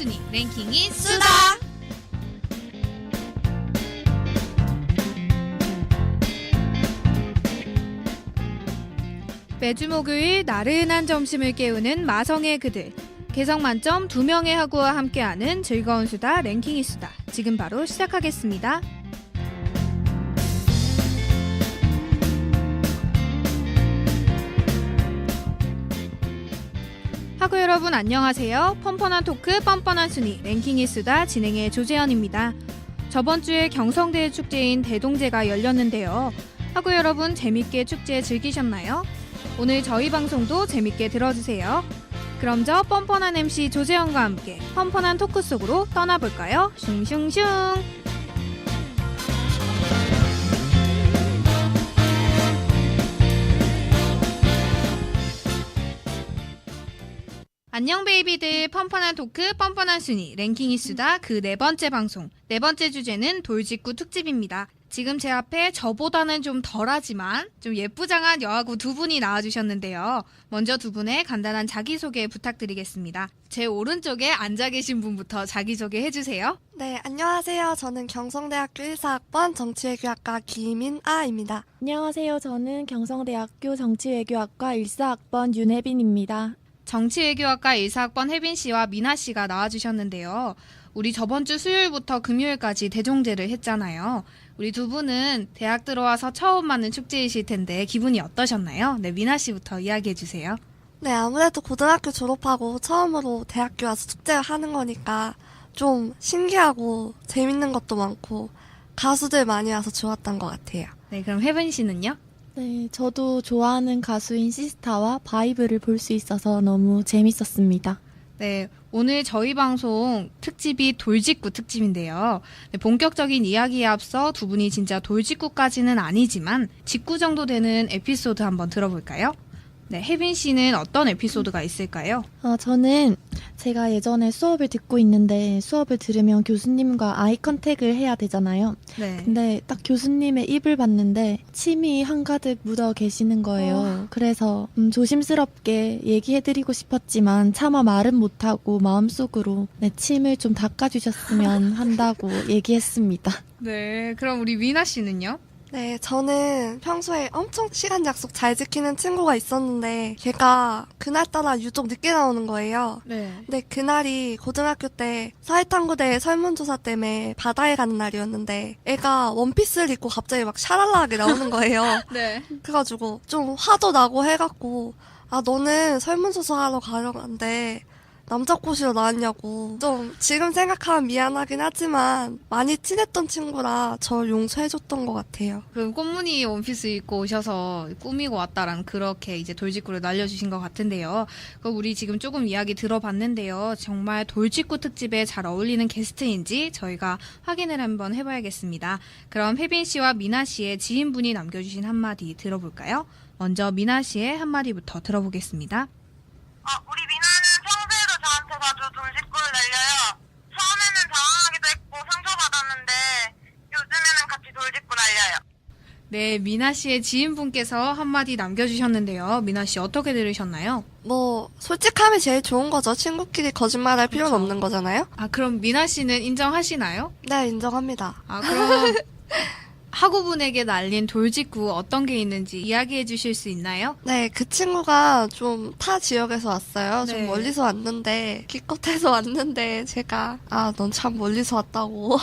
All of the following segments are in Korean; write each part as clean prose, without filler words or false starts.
순위 랭킹이 수다. 매주 목요일 나른한 점심을 깨우는 마성의 그들. 개성 만점 2명의 하구와 함께하는 즐거운 수다 랭킹이 수다. 지금 바로 시작하겠습니다. 하구 여러분 안녕하세요. 뻔뻔한 토크 뻔뻔한 순위 랭킹이 수다 진행의 조재현입니다. 저번 주에 경성대의 축제인 대동제가 열렸는데요. 하구 여러분 재밌게 축제 즐기셨나요? 오늘 저희 방송도 재밌게 들어주세요. 그럼 저 뻔뻔한 MC 조재현과 함께 뻔뻔한 토크 속으로 떠나볼까요? 슝슝슝. 안녕 베이비들. 뻔뻔한 토크 뻔뻔한 순위 랭킹이 수다 그 4번째 방송. 4번째 주제는 돌직구 특집입니다. 지금 제 앞에 저보다는 좀 덜하지만 좀 예쁘장한 여하구 2분이 나와주셨는데요. 먼저 2분의 간단한 자기소개 부탁드리겠습니다. 제 오른쪽에 앉아 계신 분부터 자기소개 해주세요. 네, 안녕하세요. 저는 경성대학교 1사학번 정치외교학과 김인아입니다. 안녕하세요. 저는 경성대학교 정치외교학과 1사학번 윤혜빈입니다. 정치외교학과 1사학번 혜빈씨와 미나씨가 나와주셨는데요. 우리 저번 주 수요일부터 금요일까지 대종제를 했잖아요. 우리 2분은 대학 들어와서 처음 맞는 축제이실 텐데 기분이 어떠셨나요? 네, 미나씨부터 이야기해주세요. 네, 아무래도 고등학교 졸업하고 처음으로 대학교 와서 축제를 하는 거니까 좀 신기하고 재밌는 것도 많고 가수들 많이 와서 좋았던 것 같아요. 네, 그럼 혜빈씨는요? 네, 저도 좋아하는 가수인 시스타와 바이브를 볼 수 있어서 너무 재밌었습니다. 네, 오늘 저희 방송 특집이 돌직구 특집인데요. 네, 본격적인 이야기에 앞서 2분이 진짜 돌직구까지는 아니지만 직구 정도 되는 에피소드 한번 들어볼까요? 네, 혜빈 씨는 어떤 에피소드가 있을까요? 저는 제가 예전에 수업을 듣고 있는데 수업을 들으면 교수님과 아이 컨택을 해야 되잖아요. 네. 근데 딱 교수님의 입을 봤는데 침이 한가득 묻어 계시는 거예요. 그래서 조심스럽게 얘기해드리고 싶었지만 차마 말은 못하고 마음속으로 침을 좀 닦아주셨으면 한다고 얘기했습니다. 네, 그럼 우리 미나 씨는요? 네, 저는 평소에 엄청 시간 약속 잘 지키는 친구가 있었는데 걔가 그날따라 유독 늦게 나오는 거예요. 네. 근데 그날이 고등학교 때 사회탐구대 설문조사 때문에 바다에 가는 날이었는데 애가 원피스를 입고 갑자기 막 샤랄라하게 나오는 거예요. 네. 그래가지고 좀 화도 나고 해갖고 아 너는 설문조사 하러 가려는데 남자 꼬시러 나왔냐고 좀 지금 생각하면 미안하긴 하지만 많이 친했던 친구라 저 용서해줬던 것 같아요. 그럼 꽃무늬 원피스 입고 오셔서 꾸미고 왔다랑 그렇게 이제 돌직구를 날려주신 것 같은데요. 그럼 우리 지금 조금 이야기 들어봤는데요. 정말 돌직구 특집에 잘 어울리는 게스트인지 저희가 확인을 한번 해봐야겠습니다. 그럼 혜빈 씨와 미나 씨의 지인분이 남겨주신 한마디 들어볼까요? 먼저 미나 씨의 한마디부터 들어보겠습니다. 우리 미나는 평소에도 저한테 자주 돌직구를 날려요. 처음에는 당황하기도 했고 상처받았는데 요즘에는 같이 돌직구 날려요. 네, 미나 씨의 지인분께서 한마디 남겨주셨는데요. 미나 씨 어떻게 들으셨나요? 뭐 솔직함이 제일 좋은 거죠. 친구끼리 거짓말할 필요는 그쵸. 없는 거잖아요. 아, 그럼 미나 씨는 인정하시나요? 네, 인정합니다. 아, 그럼 학우분에게 날린 돌직구 어떤 게 있는지 이야기해 주실 수 있나요? 네, 그 친구가 좀 타 지역에서 왔어요. 네. 좀 멀리서 왔는데 기껏해서 왔는데 제가 넌 참 멀리서 왔다고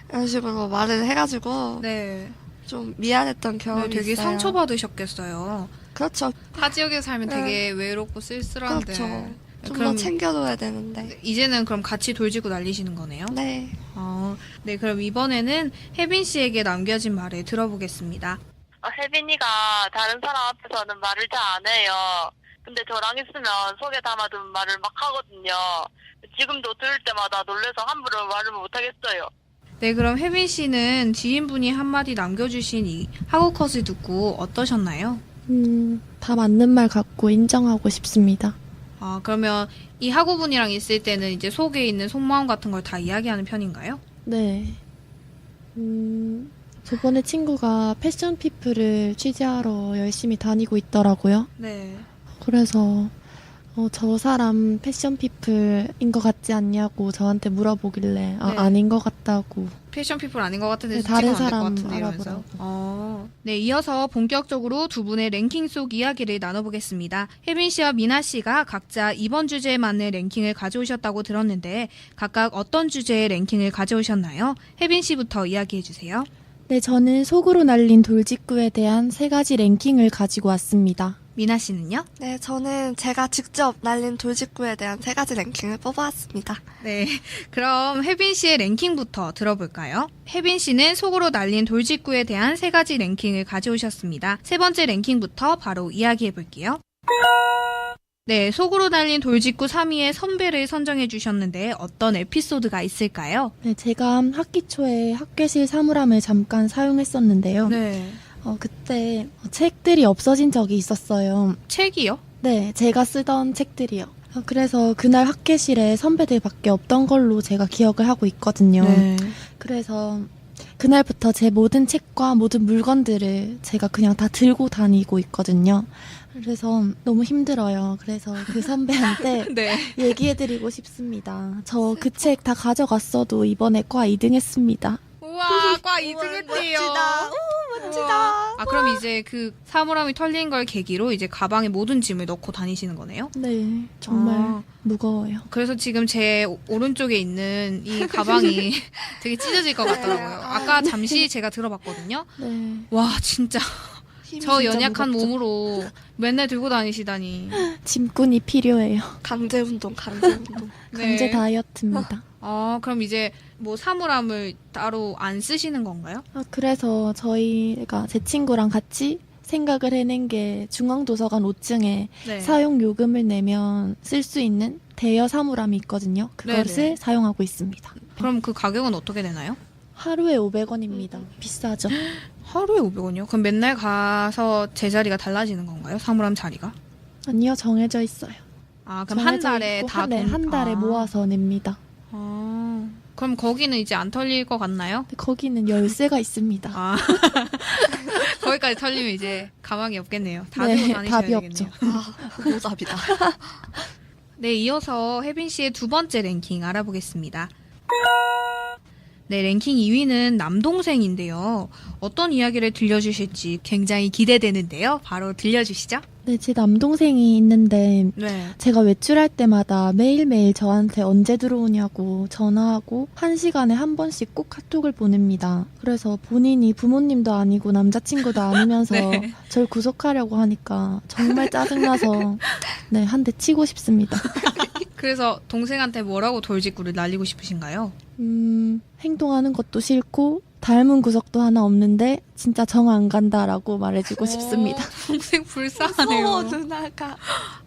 이런 식으로 말을 해가지고 네. 좀 미안했던 경험이 되게 있어요. 상처받으셨겠어요. 그렇죠. 타 지역에 살면 네. 되게 외롭고 쓸쓸한데. 그렇죠. 좀 더 그럼 챙겨줘야 되는데. 이제는 그럼 같이 돌직구 날리시는 거네요? 네. 네, 그럼 이번에는 혜빈 씨에게 남겨진 말을 들어보겠습니다. 혜빈이가 다른 사람 앞에서는 말을 잘 안 해요. 근데 저랑 있으면 속에 담아둔 말을 막 하거든요. 지금도 들을 때마다 놀래서 함부로 말을 못 하겠어요. 네, 그럼 혜빈 씨는 지인분이 한마디 남겨주신 이 학우 컷을 듣고 어떠셨나요? 다 맞는 말 같고 인정하고 싶습니다. 아, 그러면 이 학우분이랑 있을 때는 이제 속에 있는 속마음 같은 걸 다 이야기하는 편인가요? 네. 저번에 친구가 패션 피플을 취재하러 열심히 다니고 있더라고요. 네. 그래서 저 사람 패션 피플인 것 같지 않냐고 저한테 물어보길래 네. 아닌 것 같다고. 패션 피플 아닌 것 같은데 네, 다른 다른 사람 사람 같은데 이러면서. 알아보라고. 네, 이어서 본격적으로 두 분의 랭킹 속 이야기를 나눠보겠습니다. 혜빈 씨와 미나 씨가 각자 이번 주제에 맞는 랭킹을 가져오셨다고 들었는데 각각 어떤 주제의 랭킹을 가져오셨나요? 혜빈 씨부터 이야기해 주세요. 네, 저는 속으로 날린 돌직구에 대한 3가지 랭킹을 가지고 왔습니다. 미나 씨는요? 네, 저는 제가 직접 날린 돌직구에 대한 3가지 랭킹을 뽑아왔습니다. 네, 그럼 혜빈 씨의 랭킹부터 들어볼까요? 혜빈 씨는 속으로 날린 돌직구에 대한 3가지 랭킹을 가져오셨습니다. 세 번째 랭킹부터 바로 이야기해 볼게요. 네, 속으로 날린 돌직구 3위의 선배를 선정해 주셨는데 어떤 에피소드가 있을까요? 네, 제가 학기 초에 학교실 사물함을 잠깐 사용했었는데요. 네. 그때 책들이 없어진 적이 있었어요. 책이요? 네, 제가 쓰던 책들이요. 그래서 그날 학회실에 선배들밖에 없던 걸로 제가 기억을 하고 있거든요. 네. 그래서 그날부터 제 모든 책과 모든 물건들을 제가 그냥 다 들고 다니고 있거든요. 그래서 너무 힘들어요. 그래서 그 선배한테 네. 얘기해드리고 싶습니다. 저 그 책 다 가져갔어도 이번에 과 2등 했습니다. 우와, 과 2등했대요. 멋지다. 아, 그럼 이제 그 사물함이 털린 걸 계기로 이제 가방에 모든 짐을 넣고 다니시는 거네요? 네, 정말 아. 무거워요. 그래서 지금 제 오른쪽에 있는 이 가방이 되게 찢어질 것 같더라고요. 아까 잠시 제가 들어봤거든요. 네. 와, 진짜 힘이 저 진짜 연약한 무겁죠. 몸으로 맨날 들고 다니시다니. 짐꾼이 필요해요. 강제운동. 강제 네. 다이어트입니다. 그럼 이제 뭐 사물함을 따로 안 쓰시는 건가요? 그래서 저희가 제 친구랑 같이 생각을 해낸 게 중앙도서관 5층에 네. 사용 요금을 내면 쓸 수 있는 대여 사물함이 있거든요. 그것을 네네. 사용하고 있습니다. 그럼 그 가격은 어떻게 되나요? 하루에 500원입니다. 비싸죠? 하루에 500원이요? 그럼 맨날 가서 제자리가 달라지는 건가요? 사물함 자리가? 아니요, 정해져 있어요. 아, 그럼 한 정해져 달에 있고 다 한 달에 모아서 냅니다. 그럼 거기는 이제 안 털릴 것 같나요? 근데 거기는 열쇠가 있습니다. 아. 거기까지 털리면 이제 가망이 없겠네요. 다 네, 들고 다니셔야 답이 되겠네요. 아, 오답이다. 네, 이어서 혜빈 씨의 두 번째 랭킹 알아보겠습니다. 네, 랭킹 2위는 남동생인데요. 어떤 이야기를 들려주실지 굉장히 기대되는데요. 바로 들려주시죠. 네, 제 남동생이 있는데 네. 제가 외출할 때마다 매일매일 저한테 언제 들어오냐고 전화하고 1시간에 한 번씩 꼭 카톡을 보냅니다. 그래서 본인이 부모님도 아니고 남자친구도 아니면서 네. 절 구속하려고 하니까 정말 짜증나서 네, 한 대 치고 싶습니다. 그래서 동생한테 뭐라고 돌직구를 날리고 싶으신가요? 행동하는 것도 싫고 닮은 구석도 하나 없는데 진짜 정 안 간다라고 말해주고 싶습니다. 동생 불쌍하네요. 누나가.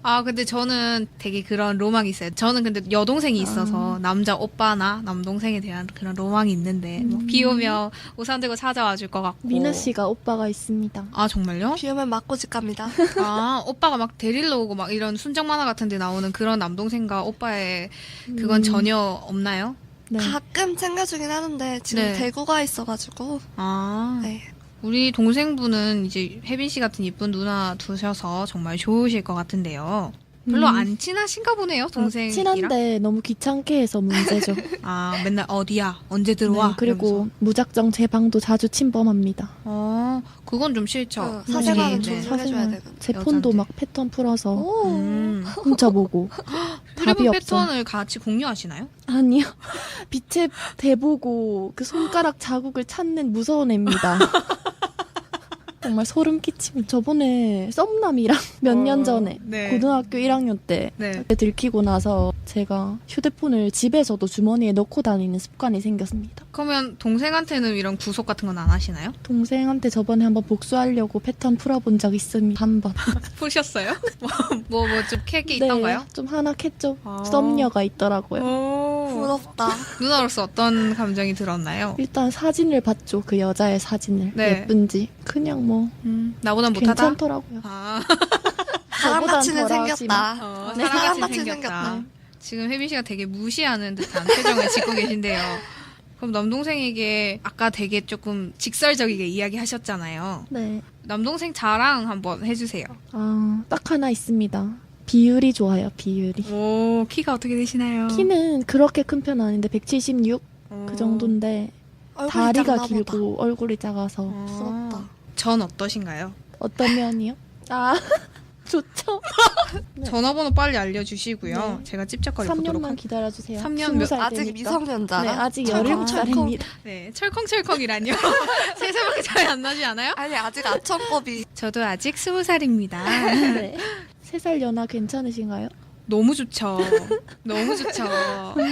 아, 근데 저는 되게 그런 로망이 있어요. 저는 근데 여동생이 있어서 남자 오빠나 남동생에 대한 그런 로망이 있는데 뭐 비 오면 우산 들고 찾아와 줄 것 같고. 미나 씨가 오빠가 있습니다. 아, 정말요? 비 오면 맞고 집 갑니다. 아, 오빠가 막 데리러 오고 막 이런 순정 만화 같은 데 나오는 그런 남동생과 오빠의 그건 전혀 없나요? 네. 가끔 챙겨주긴 하는데 지금 네. 대구가 있어가지고. 아. 네. 우리 동생분은 이제 혜빈 씨 같은 이쁜 누나 두셔서 정말 좋으실 것 같은데요. 별로 안 친하신가 보네요, 동생이랑. 친한데 너무 귀찮게 해서 문제죠. 아, 맨날 어디야? 언제 들어와? 네, 그리고 이러면서. 무작정 제 방도 자주 침범합니다. 그건 좀 싫죠. 사생활은 네. 존중해줘야 사생활. 되거든요. 제 여잔데. 폰도 막 패턴 풀어서 오. 훔쳐보고 답이 휴대폰 없어. 패턴을 같이 공유하시나요? 아니요. 빛에 대보고 그 손가락 자국을 찾는 무서운 애입니다. 정말 소름 끼칩니다. 저번에 썸남이랑 몇 년 전에 네. 고등학교 1학년 때 네. 그때 들키고 나서 제가 휴대폰을 집에서도 주머니에 넣고 다니는 습관이 생겼습니다. 그러면 동생한테는 이런 구속 같은 건 안 하시나요? 동생한테 저번에 한번 복수하려고 패턴 풀어본 적 있습니다. 한 번. 푸셨어요? 뭐 좀 캑게 있던가요? 좀 하나 캤죠. 아. 썸녀가 있더라고요. 부럽다. 누나로서 어떤 감정이 들었나요? 일단 사진을 봤죠. 그 여자의 사진을. 네. 예쁜지. 그냥 뭐 나보단 못하다? 괜찮더라고요. 아, 사람같이는 저보단 생겼다. 네, 사람같이 사람같이 생겼다. 생겼다. 지금 혜빈 씨가 되게 무시하는 듯한 표정을 짓고 계신데요. 그럼 남동생에게 아까 되게 조금 직설적이게 이야기하셨잖아요. 네. 남동생 자랑 한번 해주세요. 딱 하나 있습니다. 비율이 좋아요, 비율이. 오, 키가 어떻게 되시나요? 키는 그렇게 큰 편 아닌데 176? 그 정도인데 얼굴이 다리가 작나 보다. 길고 얼굴이 작아서. 부럽다. 전 어떠신가요? 어떤 면이요? 아, 좋죠. 네. 전화번호 빨리 알려주시고요. 네. 제가 찝쩍거려 보도록 3년만 할게요. 기다려주세요. 3년 20살 아직 되니까. 미성년자라. 네, 아직 철컹, 17살입니다. 네, 철컹철컹이라뇨. 3살밖에 차이 안 나지 않아요? 아니 아직 아청법이. 저도 아직 20살입니다. 네. 3살 연하 괜찮으신가요? 너무 좋죠. 너무 좋죠.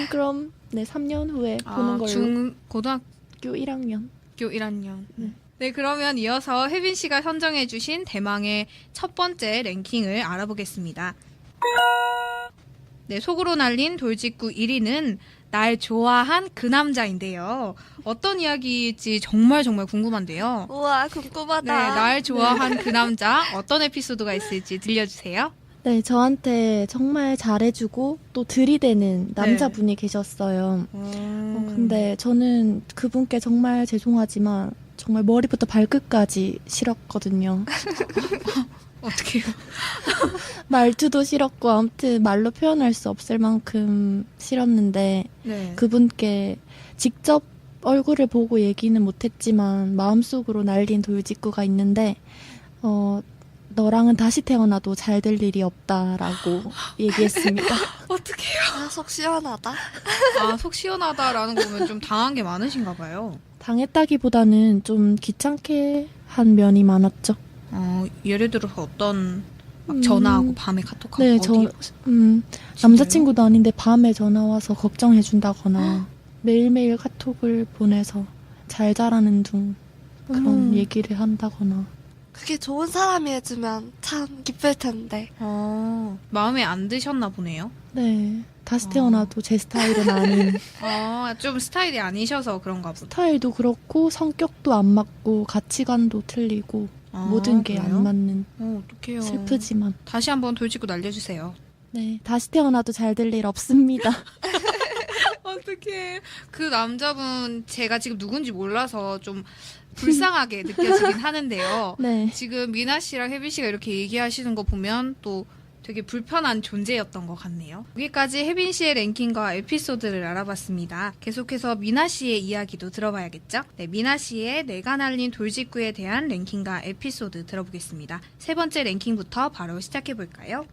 그럼 네, 3년 후에 보는 걸로. 고등학교 학교 1학년. 1학년. 네. 네, 그러면 이어서 혜빈 씨가 선정해주신 대망의 첫 번째 랭킹을 알아보겠습니다. 네, 속으로 날린 돌직구 1위는 날 좋아한 그 남자인데요. 어떤 이야기일지 정말 궁금한데요. 우와 네, 궁금하다. 날 좋아한 그 남자 어떤 에피소드가 있을지 들려주세요. 네, 저한테 정말 잘해주고 또 들이대는 남자분이 계셨어요. 근데 저는 그분께 정말 죄송하지만 정말 머리부터 발끝까지 싫었거든요. 어떻게요? 말투도 싫었고 아무튼 말로 표현할 수 없을 만큼 싫었는데 네. 그분께 직접 얼굴을 보고 얘기는 못했지만 마음속으로 날린 돌직구가 있는데 너랑은 다시 태어나도 잘 될 일이 없다라고 얘기했습니다. 어떡해요? 아, 속 시원하다. 아, 속 시원하다라는 거 보면 좀 당한 게 많으신가 봐요. 당했다기보다는 좀 귀찮게 한 면이 많았죠. 예를 들어서 어떤 막 전화하고 밤에 카톡하고 네, 어디 남자친구도 아닌데 밤에 전화 와서 걱정해준다거나 매일매일 카톡을 보내서 잘 자라는 둥 그런 얘기를 한다거나. 그게 좋은 사람이 해주면 참 기쁠 텐데. 마음에 안 드셨나 보네요. 네, 다시 태어나도 제 스타일은 아닌. 좀 스타일이 아니셔서 그런가 보다. 스타일도 그렇고 성격도 안 맞고 가치관도 틀리고 모든 게 그래요? 안 맞는. 어떡해요. 슬프지만. 다시 한번 돌직구 날려주세요. 네, 다시 태어나도 잘 될 일 없습니다. 어떡해. 그 남자분 제가 지금 누군지 몰라서 좀 불쌍하게 느껴지긴 하는데요. 네. 지금 미나 씨랑 혜빈 씨가 이렇게 얘기하시는 거 보면 또 되게 불편한 존재였던 것 같네요. 여기까지 혜빈 씨의 랭킹과 에피소드를 알아봤습니다. 계속해서 미나 씨의 이야기도 들어봐야겠죠? 네, 미나 씨의 내가 날린 돌직구에 대한 랭킹과 에피소드 들어보겠습니다. 세 번째 랭킹부터 바로 시작해볼까요?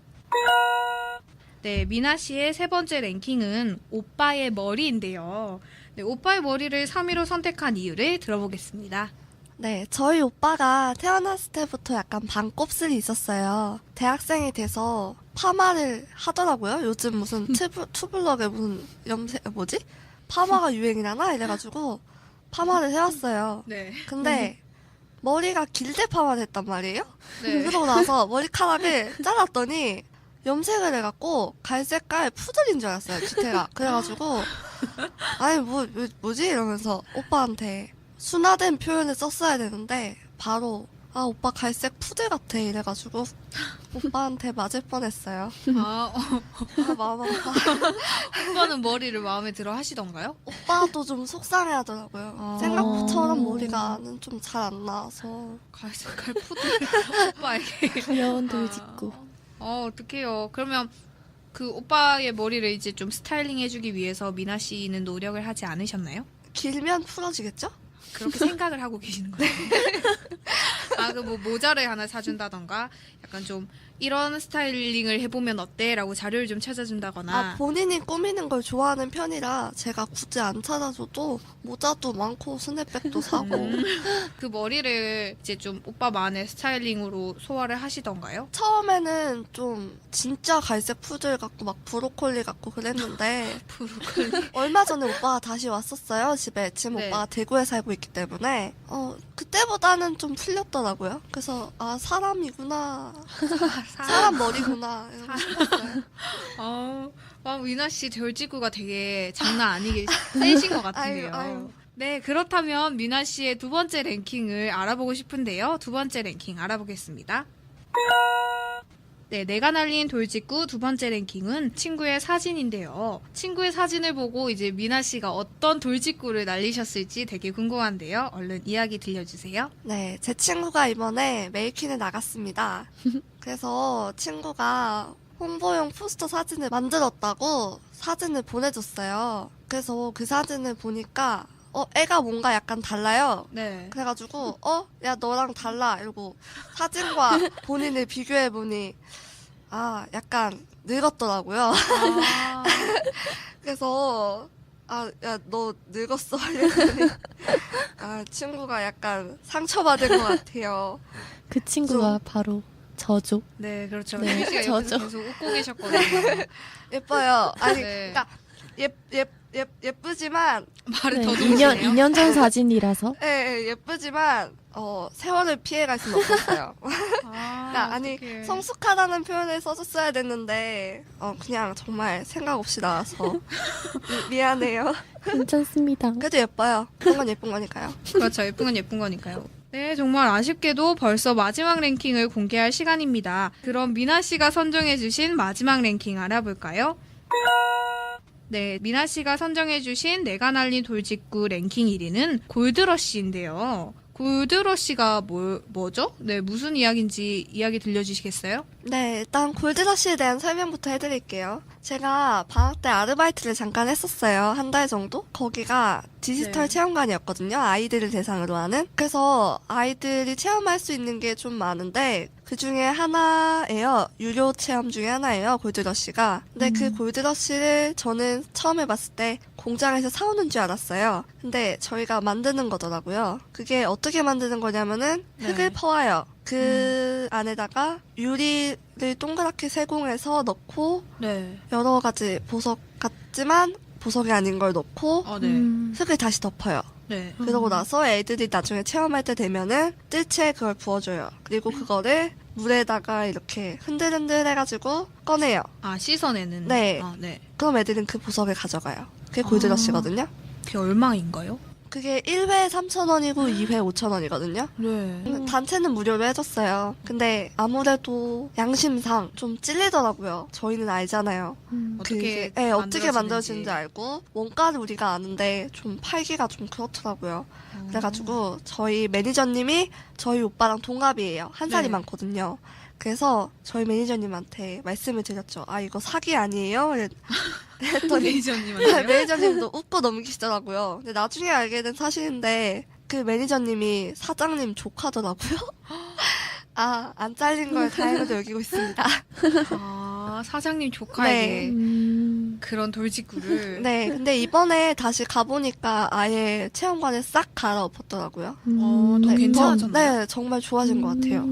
네, 미나 씨의 세 번째 랭킹은 오빠의 머리인데요. 네, 오빠의 머리를 3위로 선택한 이유를 들어보겠습니다. 네, 저희 오빠가 태어났을 때부터 약간 반곱슬이 있었어요. 대학생이 돼서 파마를 하더라고요. 요즘 무슨 투블럭에 무슨 파마가 유행이라나? 이래가지고 파마를 해왔어요. 네. 근데 머리가 길게 파마를 했단 말이에요. 네. 그러고 나서 머리카락을 잘랐더니 염색을 해갖고 갈색깔 푸들인 줄 알았어요, 뒤태가. 그래가지고 아니 뭐지? 이러면서 오빠한테 순화된 표현을 썼어야 되는데 바로 오빠 갈색 푸들 같아 이래가지고 오빠한테 맞을 뻔했어요. 마음 아파. 오빠는 머리를 마음에 들어 하시던가요? 오빠도 좀 속상해하더라고요. 생각처럼 머리가는 좀 잘 안 나와서. 갈색깔 푸들 오빠에게. 귀여운 돌직구. 어떡해요. 그러면 그 오빠의 머리를 이제 좀 스타일링 해주기 위해서 미나 씨는 노력을 하지 않으셨나요? 길면 풀어지겠죠? 그렇게 생각을 하고 계시는 거예요. 그 뭐 모자를 하나 사준다던가 약간 좀 이런 스타일링을 해보면 어때? 라고 자료를 좀 찾아준다거나 본인이 꾸미는 걸 좋아하는 편이라 제가 굳이 안 찾아줘도 모자도 많고 스냅백도 사고. 그 머리를 이제 좀 오빠만의 스타일링으로 소화를 하시던가요? 처음에는 좀 진짜 갈색 푸들 같고 막 브로콜리 같고 그랬는데 브로콜리? 얼마 전에 오빠가 다시 왔었어요, 집에. 지금 네. 오빠가 대구에 살고 있기 때문에 그때보다는 좀 풀렸더라고요. 그래서 사람이구나. 사람 머리구나. 이러고 싶었어요. 미나 씨 돌직구가 되게 장난 아니게 세신 것 같은데요. 아유. 네, 그렇다면 미나 씨의 두 번째 랭킹을 알아보고 싶은데요. 두 번째 랭킹 알아보겠습니다. 네, 내가 날린 돌직구 두 번째 랭킹은 친구의 사진인데요. 친구의 사진을 보고 이제 미나 씨가 어떤 돌직구를 날리셨을지 되게 궁금한데요. 얼른 이야기 들려주세요. 네, 제 친구가 이번에 메이킹에 나갔습니다. 그래서 친구가 홍보용 포스터 사진을 만들었다고 사진을 보내줬어요. 그래서 그 사진을 보니까 애가 뭔가 약간 달라요. 네. 그래가지고 야 너랑 달라 이러고 사진과 본인을 비교해보니 약간 늙었더라고요. 아, 그래서 야 너 늙었어 이랬더니 친구가 약간 상처받은 것 같아요. 그 친구가 바로 저죠. 네, 그렇죠. 네, 혜빈 씨가 옆에서 저죠. 계속 웃고 계셨거든요. 예뻐요. 아니 네. 그러니까 예쁘지만 말을 네, 더듬으시네요. 2년 전 사진이라서. 예쁘지만 세월을 피해갈 수는 없었어요. 아니 어떡해. 성숙하다는 표현을 써줬어야 됐는데 그냥 정말 생각 없이 나와서 미안해요. 괜찮습니다. 그래도 예뻐요. 그런 건 예쁜 거니까요. 그렇죠. 예쁜 건 예쁜 거니까요. 네, 정말 아쉽게도 벌써 마지막 랭킹을 공개할 시간입니다. 그럼 미나 씨가 선정해 주신 마지막 랭킹 알아볼까요? 네, 미나 씨가 선정해 주신 내가 날린 돌직구 랭킹 1위는 골드러시인데요. 골드러시가 뭐죠? 네, 무슨 이야기인지 이야기 들려주시겠어요? 네, 일단 골드러시에 대한 설명부터 해드릴게요. 제가 방학 때 아르바이트를 잠깐 했었어요. 한 달 정도? 거기가 디지털 네. 체험관이었거든요. 아이들을 대상으로 하는. 그래서 아이들이 체험할 수 있는 게 좀 많은데 그 중에 하나예요. 유료 체험 중에 하나예요. 골드러시가. 근데 그 골드러시를 저는 처음 해봤을 때 공장에서 사오는 줄 알았어요. 근데 저희가 만드는 거더라고요. 그게 어떻게 만드는 거냐면은 흙을 네. 퍼와요. 그 안에다가 유리를 동그랗게 세공해서 넣고 네. 여러 가지 보석 같지만 보석이 아닌 걸 넣고 네. 흙을 다시 덮어요. 네. 그러고 나서 애들이 나중에 체험할 때 되면은 뜰채 그걸 부어줘요. 그리고 그거를 물에다가 이렇게 흔들흔들 해가지고 꺼내요. 아, 씻어내는. 네. 네. 그럼 애들은 그 보석을 가져가요. 그게 골드러시거든요. 그게 얼마인가요? 그게 1회 3,000원이고 2회 5,000원이거든요. 네. 단체는 무료로 해줬어요. 근데 아무래도 양심상 좀 찔리더라고요. 저희는 알잖아요. 어떻게 어떻게 만들어지는지. 만들어지는지 알고 원가를 우리가 아는데 좀 팔기가 좀 그렇더라고요. 그래가지고 저희 매니저님이 저희 오빠랑 동갑이에요. 한 살이 네. 많거든요. 그래서 저희 매니저님한테 말씀을 드렸죠. 이거 사기 아니에요? 했더니 매니저님한테요? 매니저님도 웃고 넘기시더라고요. 근데 나중에 알게 된 사실인데 그 매니저님이 사장님 조카더라고요. 안 잘린 걸 다행으로 여기고 있습니다. 사장님 조카에게 음. 그런 돌직구를. 네, 근데 이번에 다시 가보니까 아예 체험관에 싹 갈아엎었더라고요. 더 네, 괜찮아졌나요? 네, 정말 좋아진 것 같아요.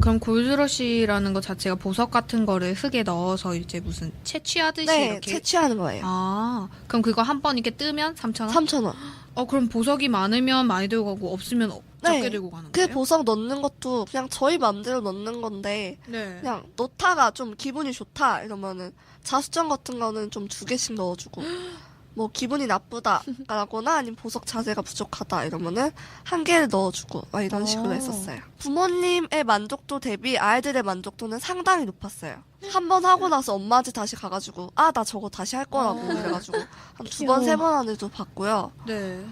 그럼 골드러시라는 것 자체가 보석 같은 거를 흙에 넣어서 이제 무슨 채취하듯이 네, 이렇게. 채취하는 거예요. 그럼 그거 한 번 이렇게 뜨면 3,000원? 3,000원. 그럼 보석이 많으면 많이 들고 가고 없으면 적게 네, 들고 가는 그 거예요? 보석 넣는 것도 그냥 저희 맘대로 넣는 건데 네. 그냥 넣다가 좀 기분이 좋다 이러면은 자수정 같은 거는 좀 2개씩 넣어주고 뭐 기분이 나쁘다라거나 아니면 보석 자재가 부족하다 이러면은 1개를 넣어주고 막 이런 식으로 했었어요. 부모님의 만족도 대비 아이들의 만족도는 상당히 높았어요. 한 번 하고 나서 엄마한테 다시 가가지고 나 저거 다시 할 거라고 그래가지고 한 2번, 3번 안에도 봤고요. 네.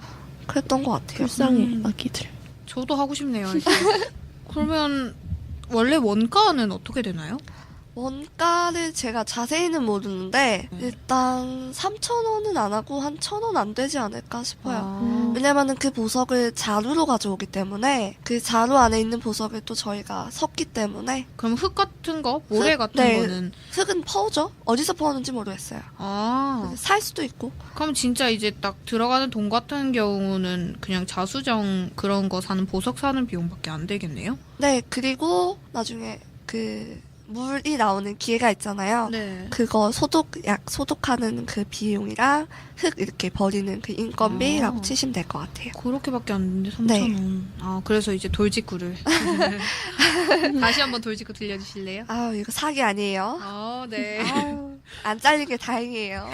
그랬던 것 같아요. 불쌍해, 아기들. 저도 하고 싶네요. 이제. 그러면 원래 원가는 어떻게 되나요? 원가를 제가 자세히는 모르는데 네. 일단 3,000원은 안 하고 한 1,000원 안 되지 않을까 싶어요. 아. 왜냐면은 그 보석을 자루로 가져오기 때문에 그 자루 안에 있는 보석을 또 저희가 섞기 때문에 그럼 흙 같은 거, 모래 같은 네. 거는 흙은 퍼오죠? 어디서 퍼오는지 모르겠어요. 살 수도 있고. 그럼 진짜 이제 딱 들어가는 돈 같은 경우는 그냥 자수정 그런 거 사는 보석 사는 비용밖에 안 되겠네요? 네, 그리고 나중에 그 물이 나오는 기계가 있잖아요. 네. 그거 소독하는 그 비용이랑 흙 이렇게 버리는 그 인건비라고 치시면 될 것 같아요. 그렇게밖에 안 되는데 3,000원. 네. 그래서 이제 돌직구를. 다시 한번 돌직구 들려주실래요? 이거 사기 아니에요. 네. 안 잘리게 다행이에요.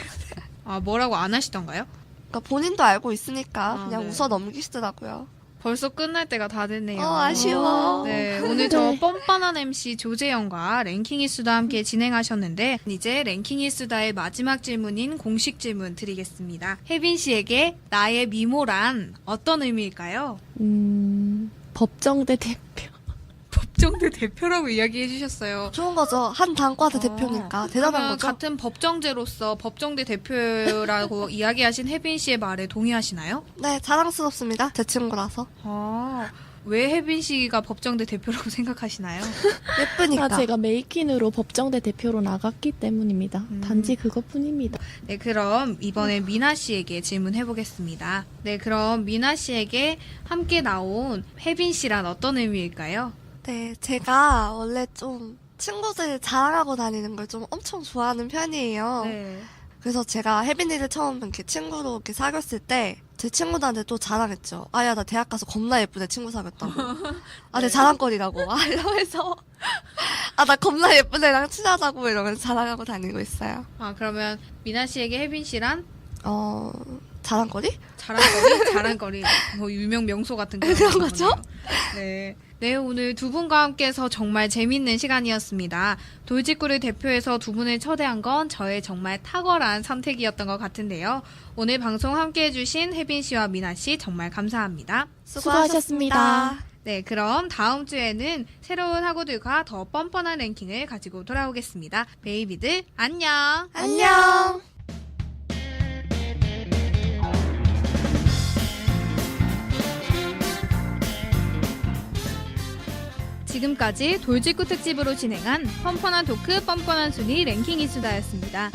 뭐라고 안 하시던가요? 그러니까 본인도 알고 있으니까 그냥 네. 웃어 넘기시더라고요. 벌써 끝날 때가 다 됐네요. 아쉬워. 네, 오늘 저 뻔뻔한 MC 조재영과 랭킹이 수다 함께 진행하셨는데 이제 랭킹이 수다의 마지막 질문인 공식 질문 드리겠습니다. 혜빈 씨에게 나의 미모란 어떤 의미일까요? 법정대 대표. 법정대 대표라고 이야기해 주셨어요. 좋은 거죠. 한 단과대 대표니까 대단한 그러면 거죠. 같은 법정제로서 법정대 대표라고 이야기하신 혜빈 씨의 말에 동의하시나요? 네, 자랑스럽습니다. 제 친구라서. 왜 혜빈 씨가 법정대 대표라고 생각하시나요? 예쁘니까. 제가 메이킨으로 법정대 대표로 나갔기 때문입니다. 단지 그것뿐입니다. 네, 그럼 이번에 미나 씨에게 질문해 보겠습니다. 네, 그럼 미나 씨에게 함께 나온 혜빈 씨란 어떤 의미일까요? 네, 제가 원래 좀 친구들 자랑하고 다니는 걸 좀 엄청 좋아하는 편이에요. 네. 그래서 제가 혜빈이를 처음 이렇게 친구로 이렇게 사귀었을 때 제 친구들한테 또 자랑했죠. 야, 나 대학 가서 겁나 예쁜 애 친구 사귀었다고. 내 자랑거리라고. 이러면서. 나 겁나 예쁜 애랑 친하다고 이러면서 자랑하고 다니고 있어요. 그러면 미나 씨에게 혜빈 씨란 자랑거리? 자랑거리, 뭐 유명 명소 같은 그런 거죠? 네. 네, 오늘 두 분과 함께해서 정말 재밌는 시간이었습니다. 돌직구를 대표해서 두 분을 초대한 건 저의 정말 탁월한 선택이었던 것 같은데요. 오늘 방송 함께해주신 혜빈 씨와 미나 씨 정말 감사합니다. 수고하셨습니다. 네, 그럼 다음 주에는 새로운 학우들과 더 뻔뻔한 랭킹을 가지고 돌아오겠습니다. 베이비들 안녕! 안녕! 지금까지 돌직구 특집으로 진행한 뻔뻔한 토크 뻔뻔한 순위 랭킹이 수다였습니다.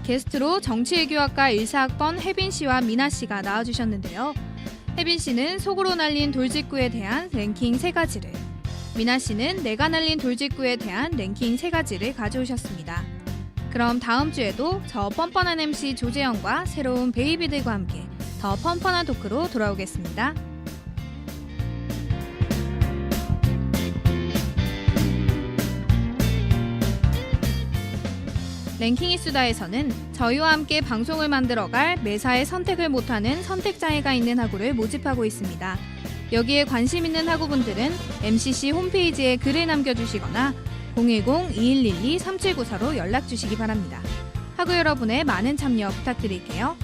게스트로 정치외교학과 1사학번 혜빈 씨와 미나 씨가 나와주셨는데요. 혜빈 씨는 속으로 날린 돌직구에 대한 랭킹 3가지를, 미나 씨는 내가 날린 돌직구에 대한 랭킹 3가지를 가져오셨습니다. 그럼 다음 주에도 저 뻔뻔한 MC 조재현과 새로운 베이비들과 함께 더 뻔뻔한 토크로 돌아오겠습니다. 랭킹이 수다에서는 저희와 함께 방송을 만들어갈 매사에 선택을 못하는 선택장애가 있는 학우를 모집하고 있습니다. 여기에 관심 있는 학우분들은 MCC 홈페이지에 글을 남겨주시거나 010-2112-3794로 연락주시기 바랍니다. 학우 여러분의 많은 참여 부탁드릴게요.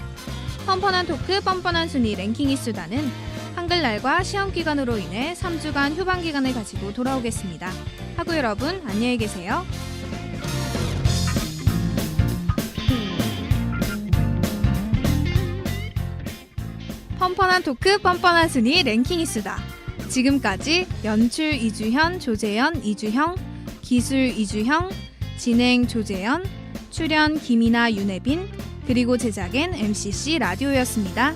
뻔뻔한 토크 뻔뻔한 순위 랭킹이 수다는 한글날과 시험기간으로 인해 3주간 휴방기간을 가지고 돌아오겠습니다. 학우 여러분 안녕히 계세요. 뻔뻔한 토크 뻔뻔한 순위 랭킹이 수다. 지금까지 연출 이주현, 조재현, 이주형, 기술 이주형, 진행 조재현, 출연 김이나 윤혜빈, 그리고 제작엔 MCC 라디오였습니다.